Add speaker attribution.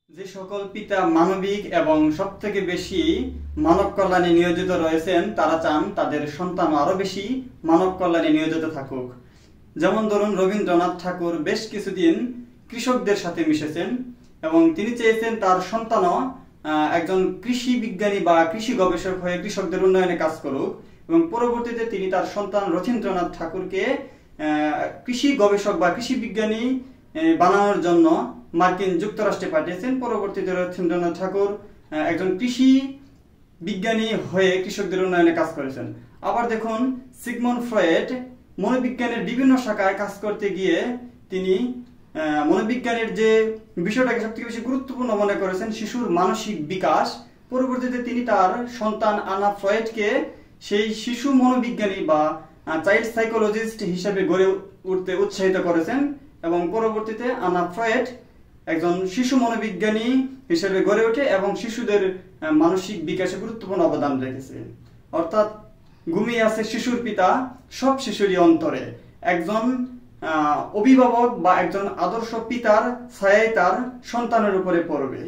Speaker 1: যে সকল পিতা মানবিক এবং সবথেকে বেশি মানব কল্যাণে নিয়োজিত রয়েছেন তারা চান তাদের সন্তান আরো বেশি মানব কল্যাণে নিয়োজিত থাকুক। যেমন ধরুন, রবীন্দ্রনাথ ঠাকুর বেশ কিছুদিন কৃষকদের সাথে মিশেছেন এবং তিনি চেয়েছেন তার সন্তানও একজন কৃষি বিজ্ঞানী বা কৃষি গবেষক হয়ে কৃষকদের উন্নয়নে কাজ করুক, এবং পরবর্তীতে তিনি তার সন্তান রথীন্দ্রনাথ ঠাকুরকে কৃষি গবেষক বা কৃষি বিজ্ঞানী বানানোর জন্য মার্কিন যুক্তরাষ্ট্রে পাঠিয়েছেন। পরবর্তীতে রথীন্দ্রনাথ ঠাকুর একজন কৃষি বিজ্ঞানী হয়ে কৃষকদের উন্নয়নে কাজ করেছেন। আবার দেখুন, সিগমন্ড ফ্রয়েড মনোবিজ্ঞানের বিভিন্ন শাখায় কাজ করতে গিয়ে তিনি মনোবিজ্ঞানের যে বিষয়টাকে সবথেকে বেশি গুরুত্বপূর্ণ মনে করেছেন, শিশুর মানসিক বিকাশ। পরবর্তীতে তিনি তার সন্তান আনা ফ্রয়েডকে সেই শিশু মনোবিজ্ঞানী বা চাইল্ড সাইকোলজিস্ট হিসেবে গড়ে উঠতে উৎসাহিত করেছেন, এবং পরবর্তীতে আনা ফ্রয়েড একজন শিশু মনোবিজ্ঞানী হিসেবে গড়ে ওঠে এবং শিশুদের মানসিক বিকাশে গুরুত্বপূর্ণ অবদান রেখেছে। অর্থাৎ ঘুমিয়ে আছে শিশুর পিতা সব শিশুরই অন্তরে। একজন অভিভাবক বা একজন আদর্শ পিতার ছায়াই তার সন্তানের উপরে পড়বে।